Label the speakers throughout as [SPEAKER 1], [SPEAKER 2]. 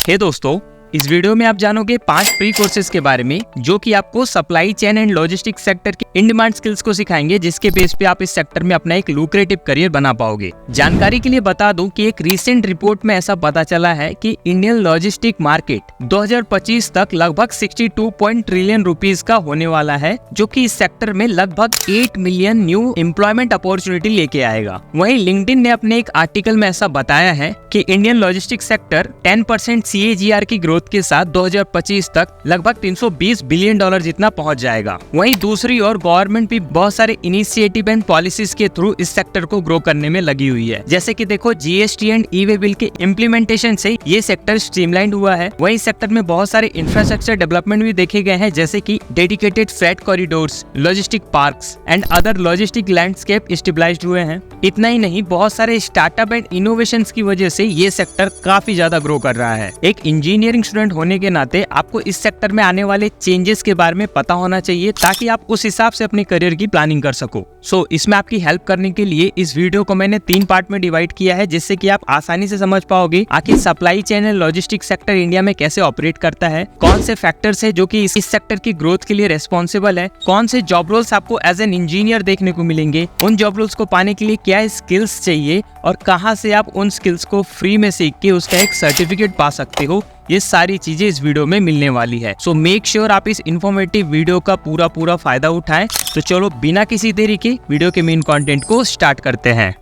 [SPEAKER 1] हे दोस्तों, इस वीडियो में आप जानोगे 5 फ्री कोर्सेज के बारे में जो कि आपको supply chain and logistics sector के इन डिमांड स्किल्स को सिखाएंगे, जिसके बेस पे आप इस सेक्टर में अपना एक लुक्रेटिव करियर बना पाओगे। जानकारी के लिए बता दूं कि एक रीसेंट रिपोर्ट में ऐसा पता चला है कि इंडियन लॉजिस्टिक मार्केट 2025 तक लगभग 62 ट्रिलियन रुपीस का होने वाला है, जो कि इस सेक्टर में लगभग 8 मिलियन न्यू एम्प्लॉयमेंट अपॉर्चुनिटी लेके आएगा। वहीं लिंक्डइन ने अपने एक आर्टिकल में ऐसा बताया है कि इंडियन लॉजिस्टिक सेक्टर 10% CAGR की ग्रोथ के साथ 2025 तक लगभग $320 बिलियन जितना पहुंच जाएगा। वहीं दूसरी ओर गवर्नमेंट भी बहुत सारे इनिशिएटिव एंड पॉलिसीज के थ्रू इस सेक्टर को ग्रो करने में लगी हुई है। जैसे कि देखो, GST एंड ई-वे बिल के इम्प्लीमेंटेशन से ये सेक्टर स्ट्रीमलाइन हुआ है। वहीं इस सेक्टर में बहुत सारे इंफ्रास्ट्रक्चर डेवलपमेंट भी देखे गए हैं, जैसे कि dedicated freight corridors, logistic parks and other logistic landscape stabilised हुए हैं। इतना ही नहीं, बहुत सारे स्टार्टअप एंड इनोवेशन की वजह से ये सेक्टर काफी ज्यादा ग्रो कर रहा है। एक इंजीनियरिंग स्टूडेंट होने के नाते आपको इस सेक्टर में आने वाले चेंजेस के बारे में पता होना चाहिए, ताकि आप उस हिसाब से अपने करियर की प्लानिंग कर सको। इसमें आपकी हेल्प करने के लिए इस वीडियो को मैंने 3 पार्ट में डिवाइड किया है, जिससे कि आप आसानी से समझ पाओगे आखिर supply chain and logistics sector India में कैसे ऑपरेट करता है, कौन से फैक्टर्स है जो कि इस सेक्टर की ग्रोथ के लिए रेस्पॉन्सिबल है, कौन से जॉब रोल्स आपको एज एन इंजीनियर देखने को मिलेंगे, उन जॉब रोल्स को पाने के लिए क्या स्किल्स चाहिए और कहां से आप उन स्किल्स को फ्री में सीख के उसका एक सर्टिफिकेट पा सकते हो। ये सारी चीजें इस वीडियो में मिलने वाली है। सो मेक श्योर आप इस इन्फॉर्मेटिव वीडियो का पूरा फायदा उठाएं। तो चलो बिना किसी देरी के वीडियो के मेन कंटेंट को स्टार्ट करते हैं।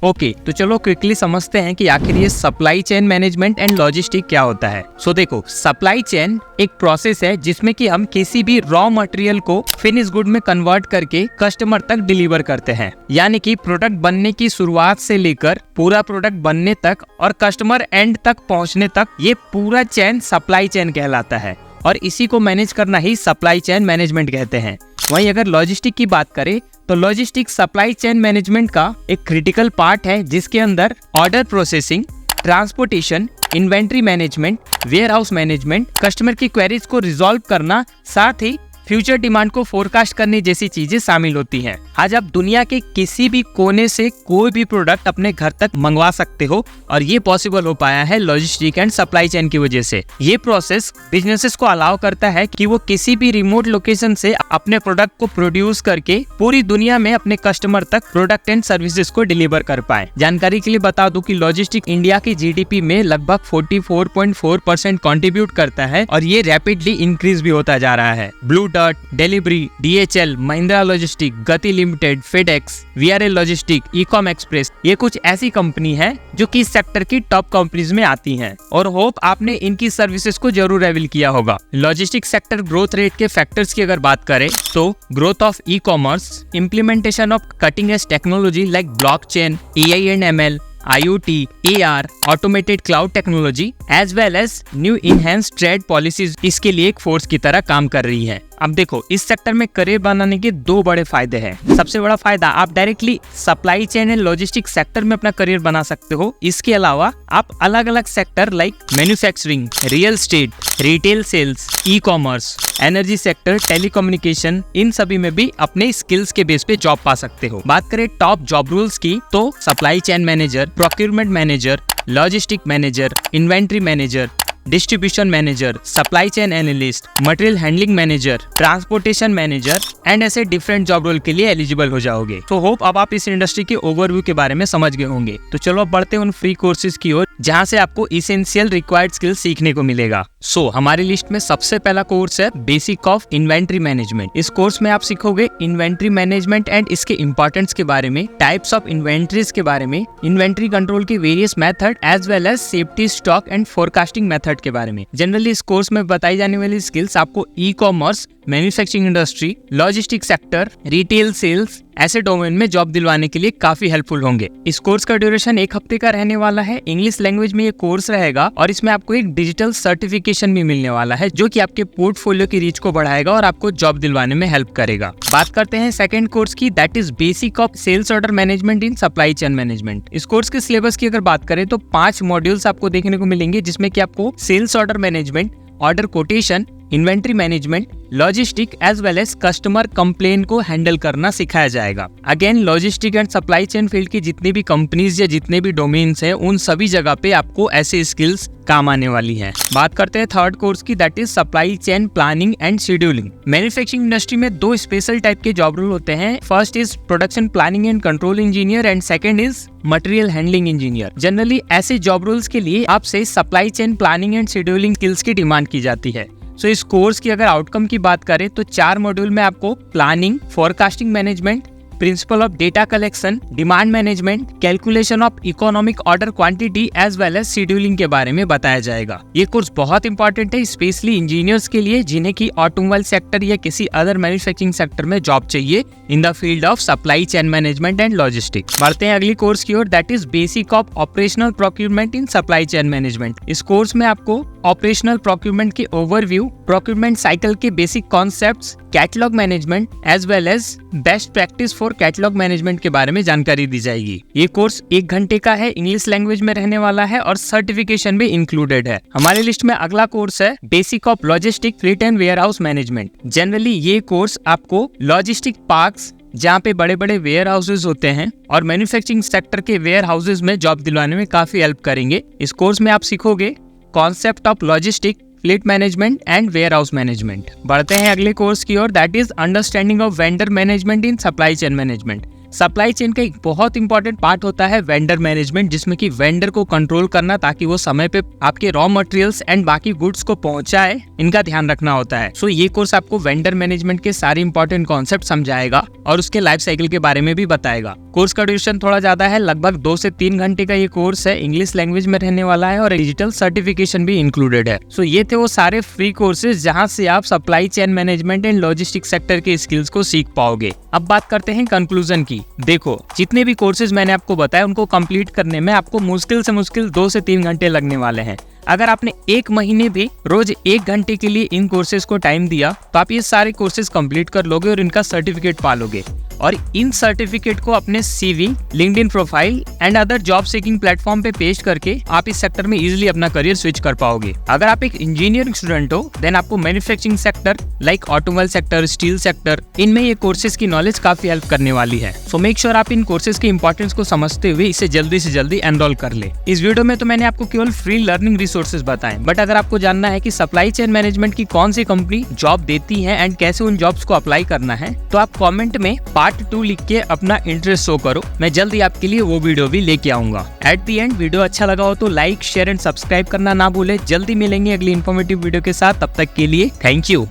[SPEAKER 1] ओके, तो चलो क्विकली समझते हैं कि आखिर ये supply chain management and logistic क्या होता है। देखो, सप्लाई चेन एक प्रोसेस है जिसमें कि हम किसी भी रॉ मटेरियल को फिनिश गुड में कन्वर्ट करके कस्टमर तक डिलीवर करते हैं। यानी कि प्रोडक्ट बनने की शुरुआत से लेकर पूरा प्रोडक्ट बनने तक और कस्टमर एंड तक पहुंचने तक ये पूरा चेन सप्लाई चेन कहलाता है, और इसी को मैनेज करना ही सप्लाई चेन मैनेजमेंट कहते हैं। वहीं अगर लॉजिस्टिक की बात करें तो लॉजिस्टिक सप्लाई चेन मैनेजमेंट का एक क्रिटिकल पार्ट है, जिसके अंदर order processing, transportation, inventory management, warehouse management, customer की क्वेरीज को रिजॉल्व करना, साथ ही फ्यूचर डिमांड को फोरकास्ट करने जैसी चीजें शामिल होती हैं। आज आप दुनिया के किसी भी कोने से कोई भी प्रोडक्ट अपने घर तक मंगवा सकते हो, और ये पॉसिबल हो पाया है लॉजिस्टिक एंड सप्लाई चेन की वजह से। ये प्रोसेस बिजनेसेस को अलाउ करता है कि वो किसी भी रिमोट लोकेशन से अपने प्रोडक्ट को प्रोड्यूस करके पूरी दुनिया में अपने कस्टमर तक प्रोडक्ट एंड सर्विसेज को डिलीवर कर पाए। जानकारी के लिए बता दूं कि लॉजिस्टिक इंडिया की GDP में लगभग 44.4% कॉन्ट्रीब्यूट करता है, और ये रैपिडली इंक्रीज भी होता जा रहा है। Blue delivery, DHL, Mahindra logistic, Gati limited, FedEx, VRL logistic, Ecom Express, ये कुछ ऐसी कंपनी है जो कि इस सेक्टर की टॉप कंपनीज में आती हैं, और होप आपने इनकी सर्विसेज को जरूर अवेल किया होगा। लॉजिस्टिक सेक्टर ग्रोथ रेट के फैक्टर्स की अगर बात करें तो growth of e-commerce, implementation of cutting edge technology like blockchain, AI and ML, IoT, AR, automated cloud technology as well as new enhanced trade policies इसके लिए एक फोर्स की तरह काम कर रही है। अब देखो, इस सेक्टर में करियर बनाने के 2 बड़े फायदे हैं। सबसे बड़ा फायदा, आप directly supply chain and logistic sector में अपना करियर बना सकते हो। इसके अलावा आप अलग अलग sector like manufacturing, real estate, retail sales, ecommerce, energy sector, telecommunication, इन सभी में भी अपने स्किल्स के बेस पे जॉब पा सकते हो। बात करें टॉप जॉब रूल्स की तो supply chain manager, procurement manager, logistic manager, inventory manager, distribution manager, supply chain analyst, material handling manager, transportation manager and ऐसे डिफरेंट जॉब रोल के लिए एलिजिबल हो जाओगे। तो होप अब आप इस इंडस्ट्री के ओवरव्यू के बारे में समझ गए होंगे। तो चलो अब बढ़ते हैं उन फ्री कोर्सेज की ओर, जहां से आपको इसेंशियल रिक्वायर्ड स्किल सीखने को मिलेगा। हमारी लिस्ट में सबसे पहला कोर्स है बेसिक ऑफ इन्वेंट्री मैनेजमेंट। इस कोर्स में आप सीखोगे इन्वेंट्री मैनेजमेंट एंड इसके इंपॉर्टेंस के बारे में, टाइप्स ऑफ इन्वेंट्रीज के बारे में, इन्वेंट्री कंट्रोल के various method as well as safety, stock and forecasting method के बारे में। जनरली इस कोर्स में बताई जाने वाली स्किल्स आपको e-commerce, manufacturing industry, logistic sector, retail sales ऐसे डोमेन में जॉब दिलवाने के लिए काफी हेल्पफुल होंगे। इस कोर्स का ड्यूरेशन 1 हफ्ते का रहने वाला है। इंग्लिश लैंग्वेज में ये कोर्स रहेगा, और इसमें आपको एक डिजिटल सर्टिफिकेशन भी मिलने वाला है, जो कि आपके पोर्टफोलियो की रीच को बढ़ाएगा और आपको जॉब दिलवाने में हेल्प करेगा। बात करते हैं सेकंड कोर्स की, that is basic of sales order management in supply chain management. इस कोर्स के सिलेबस की अगर बात करें तो 5 मॉड्यूल्स आपको देखने को मिलेंगे, जिसमें कि आपको sales order management, order quotation, inventory management, logistic as well as customer complain को हैंडल करना सिखाया जाएगा। Again logistic and supply chain field की जितनी भी कंपनीज या जितने भी डोमेन्स हैं उन सभी जगह पे आपको ऐसे स्किल्स काम आने वाली हैं। बात करते हैं थर्ड कोर्स की, that is supply chain planning and scheduling. Manufacturing industry में दो स्पेशल टाइप के जॉब रोल होते हैं। First is production planning and control engineer and second is material handling engineer. Generally ऐसे जॉब रोल्स के लिए आपसे supply chain planning and scheduling skills की डिमांड की जाती है। सो इस कोर्स की अगर आउटकम की बात करें तो 4 मॉड्यूल में आपको planning, forecasting management, principle of data collection, demand management, calculation of economic order quantity as well as scheduling के बारे में बताया जाएगा। ये कोर्स बहुत इंपॉर्टेंट है स्पेशली इंजीनियर्स के लिए जिन्हें की ऑटोमोबाइल सेक्टर या किसी अदर मैन्युफैक्चरिंग सेक्टर में जॉब चाहिए in the field of supply chain management and logistics. बढ़ते हैं अगली कोर्स की ओर, that is basic of operational procurement in supply chain management. इस कोर्स में आपको ऑपरेशनल प्रोक्यूरमेंट के ओवरव्यू, प्रोक्यूरमेंट साइकिल के basic concepts, catalogue management as well as best practice for catalogue management के बारे में जानकारी दी जाएगी। ये कोर्स 1 घंटे का है, इंग्लिश लैंग्वेज में रहने वाला है और सर्टिफिकेशन भी इंक्लूडेड है। हमारे लिस्ट में अगला कोर्स है basic of logistic fleet and warehouse management. Generally ये कोर्स आपको लॉजिस्टिक पार्क्स जहाँ पे बड़े बड़े वेयर हाउसेज होते हैं और मैन्युफैक्चरिंग सेक्टर के वेयर हाउसेज में जॉब दिलवाने में काफी हेल्प करेंगे। इस कोर्स में आप सीखोगे concept of logistic, fleet management and warehouse management. बढ़ते हैं अगले कोर्स की ओर, that is understanding of vendor management in supply chain management. Supply chain का एक बहुत इंपॉर्टेंट पार्ट होता है वेंडर मैनेजमेंट, जिसमें कि वेंडर को कंट्रोल करना ताकि वो समय पे आपके रॉ मटेरियल्स एंड बाकी गुड्स को पहुंचाए, इनका ध्यान रखना होता है। सो ये कोर्स आपको वेंडर मैनेजमेंट के सारे इंपॉर्टेंट कॉन्सेप्ट समझाएगा और उसके लाइफ साइकिल के बारे में भी बताएगा। कोर्स का ड्यूरेशन थोड़ा ज्यादा है, लगभग 2 से 3 घंटे का ये कोर्स है, इंग्लिश लैंग्वेज में रहने वाला है और डिजिटल सर्टिफिकेशन भी इंक्लूडेड है। सो ये थे वो सारे फ्री कोर्सेज जहाँ से आप supply chain management and logistic sector के स्किल्स को सीख पाओगे। अब बात करते हैं कंक्लूजन की। देखो, जितने भी कोर्सेज मैंने आपको बताया उनको कंप्लीट करने में आपको मुश्किल से मुश्किल 2 से 3 घंटे लगने वाले हैं। अगर आपने 1 महीने भी रोज 1 घंटे के लिए इन कोर्सेज को टाइम दिया तो आप ये सारे कोर्सेज कंप्लीट कर लोगे और इनका सर्टिफिकेट पा लोगे और इन सर्टिफिकेट को अपने CV, LinkedIn profile and other job seeking platform पे पेश करके आप इस सेक्टर में इजीली अपना करियर स्विच कर पाओगे। अगर आप एक इंजीनियरिंग स्टूडेंट हो देन आपको manufacturing sector like automobile sector, steel sector, इनमें ये कोर्सेज की नॉलेज काफी हेल्प करने वाली है। सो मेक श्योर आप इन कोर्सेज की इंपॉर्टेंस को समझते हुए इसे जल्दी से जल्दी एनरोल कर ले। इस वीडियो में तो मैंने आपको केवल फ्री लर्निंग रिसोर्सेज बताए, बट अगर आपको जानना है कि सप्लाई चेन मैनेजमेंट की कौन सी कंपनी जॉब देती है एंड कैसे उन जॉब्स को अप्लाई करना है तो आप कॉमेंट में पार्ट 2 लिख के अपना इंटरेस्ट शो करो। मैं जल्दी आपके लिए वो वीडियो भी लेके आऊंगा। एट द एंड वीडियो अच्छा लगा हो तो लाइक, शेयर एंड सब्सक्राइब करना ना भूले। जल्दी मिलेंगे अगली इन्फॉर्मेटिव वीडियो के साथ, तब तक के लिए थैंक यू।